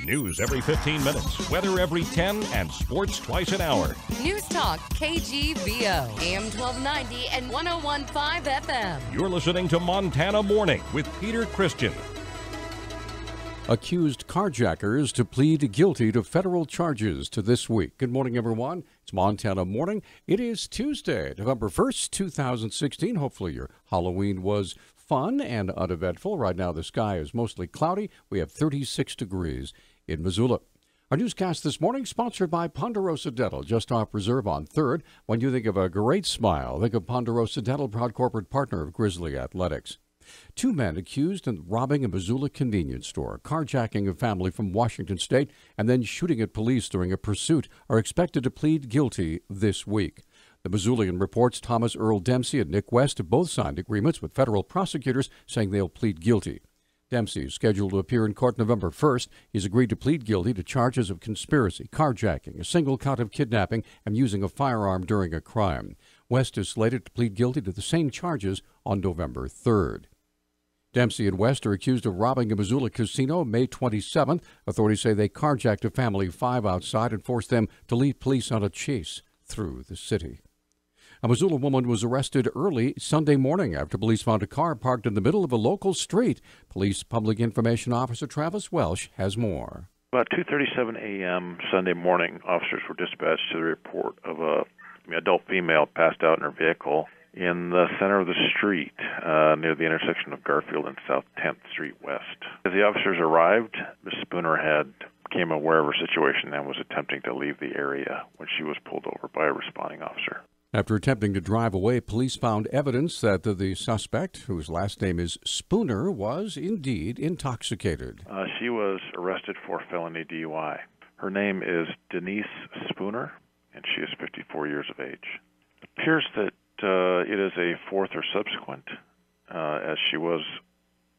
News every 15 minutes, weather every 10, and sports twice an hour. Newstalk, KGVO, AM 1290 and 101.5 FM. You're listening to Montana Morning with Peter Christian. Accused carjackers to plead guilty to federal charges to this week. Good morning, everyone. It's Montana Morning. It is Tuesday, November 1st, 2016. Hopefully your Halloween was fun and uneventful. Right now the sky is mostly cloudy. We have 36 degrees in Missoula. Our newscast this morning sponsored by Ponderosa Dental, just off Reserve on 3rd. When you think of a great smile, think of Ponderosa Dental, proud corporate partner of Grizzly Athletics. Two men accused of robbing a Missoula convenience store, carjacking a family from Washington State, and then shooting at police during a pursuit are expected to plead guilty this week. The Missoulian reports Thomas Earl Dempsey and Nick West have both signed agreements with federal prosecutors saying they'll plead guilty. Dempsey is scheduled to appear in court November 1st. He's agreed to plead guilty to charges of conspiracy, carjacking, a single count of kidnapping, and using a firearm during a crime. West is slated to plead guilty to the same charges on November 3rd. Dempsey and West are accused of robbing a Missoula casino May 27th. Authorities say they carjacked a family of 5 outside and forced them to lead police on a chase through the city. A Missoula woman was arrested early Sunday morning after police found a car parked in the middle of a local street. Police Public Information Officer Travis Welsh has more. About 2:37 a.m. Sunday morning, officers were dispatched to the report of an adult female passed out in her vehicle in the center of the street near the intersection of Garfield and South 10th Street West. As the officers arrived, Ms. Spooner became aware of her situation and was attempting to leave the area when she was pulled over by a responding officer. After attempting to drive away, police found evidence that the suspect, whose last name is Spooner, was indeed intoxicated. She was arrested for felony DUI. Her name is Denise Spooner, and she is 54 years of age. It appears that it is a fourth or subsequent, as she was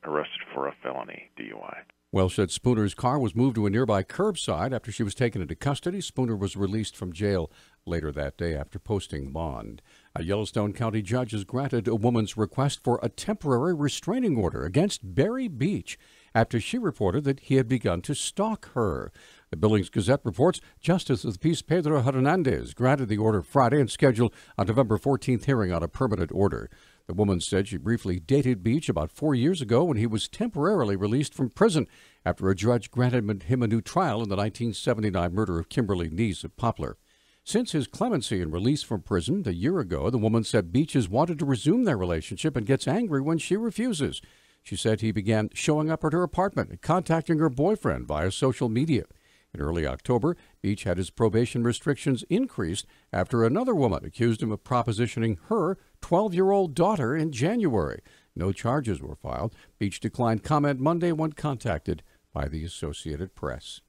arrested for a felony DUI. Welsh said Spooner's car was moved to a nearby curbside after she was taken into custody. Spooner was released from jail later that day after posting bond. A Yellowstone County judge has granted a woman's request for a temporary restraining order against Barry Beach after she reported that he had begun to stalk her. The Billings Gazette reports Justice of the Peace Pedro Hernandez granted the order Friday and scheduled a November 14th hearing on a permanent order. The woman said she briefly dated Beach about 4 years ago when he was temporarily released from prison after a judge granted him a new trial in the 1979 murder of Kimberly Neese of Poplar. Since his clemency and release from prison a year ago, the woman said Beach has wanted to resume their relationship and gets angry when she refuses. She said he began showing up at her apartment and contacting her boyfriend via social media. In early October, Beach had his probation restrictions increased after another woman accused him of propositioning her 12-year-old daughter in January. No charges were filed. Beach declined comment Monday when contacted by the Associated Press.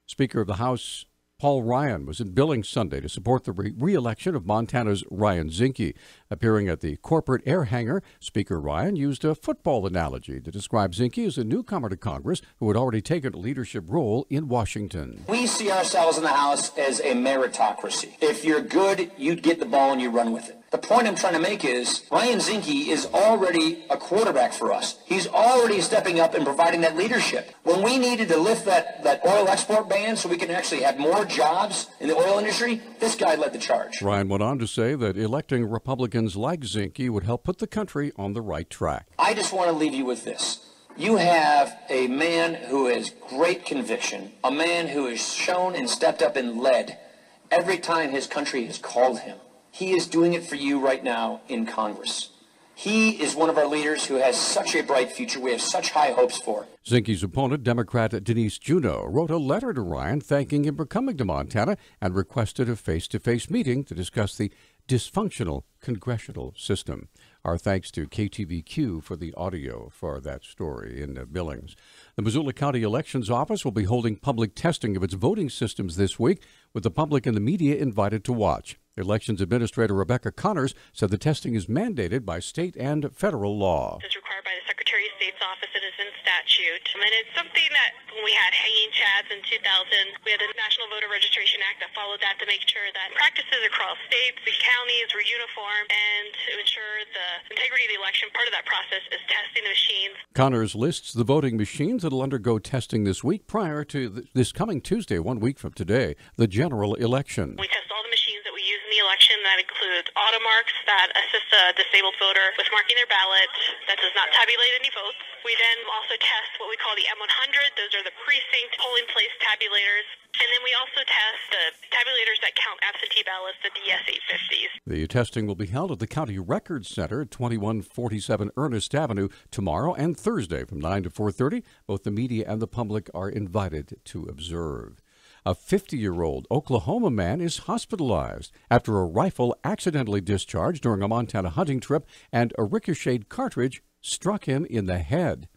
Speaker of the House Paul Ryan was in Billings Sunday to support the re-election of Montana's Ryan Zinke. Appearing at the corporate air hangar, Speaker Ryan used a football analogy to describe Zinke as a newcomer to Congress who had already taken a leadership role in Washington. We see ourselves in the House as a meritocracy. If you're good, you get the ball and you run with it. The point I'm trying to make is Ryan Zinke is already a quarterback for us. He's already stepping up and providing that leadership. When we needed to lift that oil export ban so we can actually have more jobs in the oil industry, this guy led the charge. Ryan went on to say that electing Republicans like Zinke would help put the country on the right track. I just want to leave you with this. You have a man who has great conviction, a man who has shown and stepped up and led every time his country has called him. He is doing it for you right now in Congress. He is one of our leaders who has such a bright future. We have such high hopes for. Zinke's opponent, Democrat Denise Juneau, wrote a letter to Ryan thanking him for coming to Montana and requested a face-to-face meeting to discuss the dysfunctional congressional system. Our thanks to KTVQ for the audio for that story in Billings. The Missoula County Elections Office will be holding public testing of its voting systems this week, with the public and the media invited to watch. Elections Administrator Rebecca Connors said the testing is mandated by state and federal law. It's required by the Secretary of State's office. It is in statute. And it's something that when we had hanging chads pads in 2000. We had the National Voter Registration Act that followed that to make sure that practices across states and counties were uniform, and to ensure the integrity of the election. Part of that process is testing the machines. Connors lists the voting machines that will undergo testing this week prior to this coming Tuesday, 1 week from today, the general election. We test all the machines that we use in the election. That includes auto marks that assist a disabled voter with marking their ballot. That does not tabulate any votes. We then also test what we call the M100. Those are the precinct polling place tabulators. And then we also test the tabulators that count absentee ballots, the DS-850s. The testing will be held at the County Records Center at 2147 Ernest Avenue tomorrow and Thursday from 9 to 4:30. Both the media and the public are invited to observe. A 50-year-old Oklahoma man is hospitalized after a rifle accidentally discharged during a Montana hunting trip and a ricocheted cartridge struck him in the head.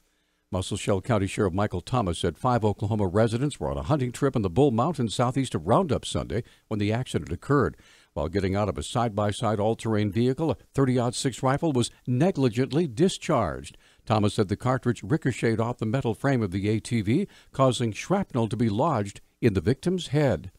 Muscle County Sheriff Michael Thomas said 5 Oklahoma residents were on a hunting trip in the Bull Mountains southeast of Roundup Sunday when the accident occurred. While getting out of a side-by-side all-terrain vehicle, a .30-06 rifle was negligently discharged. Thomas said the cartridge ricocheted off the metal frame of the ATV, causing shrapnel to be lodged in the victim's head.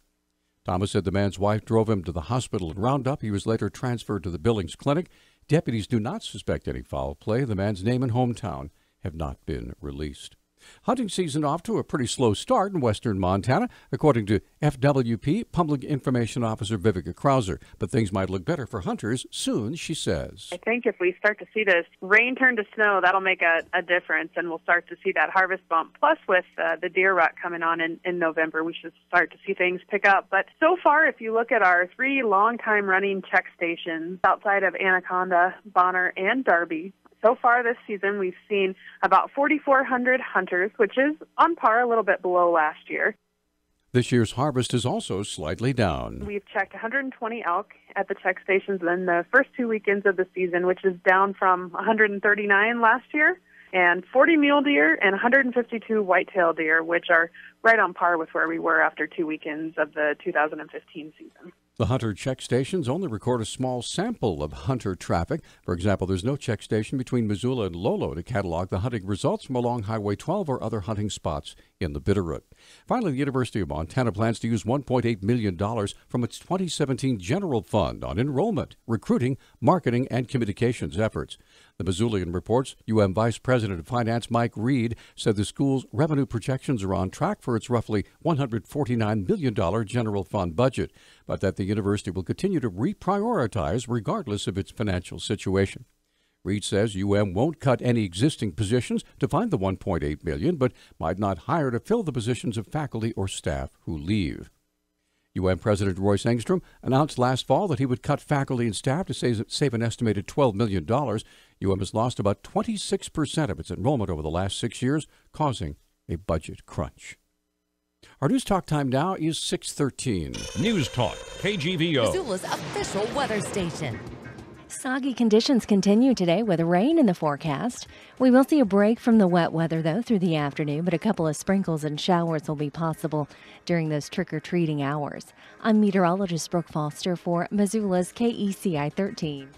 Thomas said the man's wife drove him to the hospital in Roundup. He was later transferred to the Billings clinic. Deputies do not suspect any foul play. The man's name and hometown have not been released. Hunting season off to a pretty slow start in western Montana, according to FWP Public Information Officer Vivica Krauser. But things might look better for hunters soon, she says. I think if we start to see this rain turn to snow, that'll make a difference, and we'll start to see that harvest bump. Plus, with the deer rut coming on in November, we should start to see things pick up. But so far, if you look at our 3 long-time running check stations outside of Anaconda, Bonner, and Darby, so far this season, we've seen about 4,400 hunters, which is on par, a little bit below last year. This year's harvest is also slightly down. We've checked 120 elk at the check stations in the first 2 weekends of the season, which is down from 139 last year, and 40 mule deer and 152 whitetail deer, which are right on par with where we were after 2 weekends of the 2015 season. The hunter check stations only record a small sample of hunter traffic. For example, there's no check station between Missoula and Lolo to catalog the hunting results from along Highway 12 or other hunting spots in the Bitterroot. Finally, the University of Montana plans to use $1.8 million from its 2017 general fund on enrollment, recruiting, marketing, and communications efforts. The Missoulian reports UM Vice President of Finance Mike Reed said the school's revenue projections are on track for its roughly $149 million general fund budget, but that the university will continue to reprioritize regardless of its financial situation. Reed says UM won't cut any existing positions to find the $1.8 million, but might not hire to fill the positions of faculty or staff who leave. UM President Royce Engstrom announced last fall that he would cut faculty and staff to save an estimated $12 million. UM has lost about 26% of its enrollment over the last 6 years, causing a budget crunch. Our News Talk time now is 6:13. Newstalk, KGVO. Missoula's official weather station. Soggy conditions continue today with rain in the forecast. We will see a break from the wet weather, though, through the afternoon, but a couple of sprinkles and showers will be possible during those trick-or-treating hours. I'm meteorologist Brooke Foster for Missoula's KECI 13.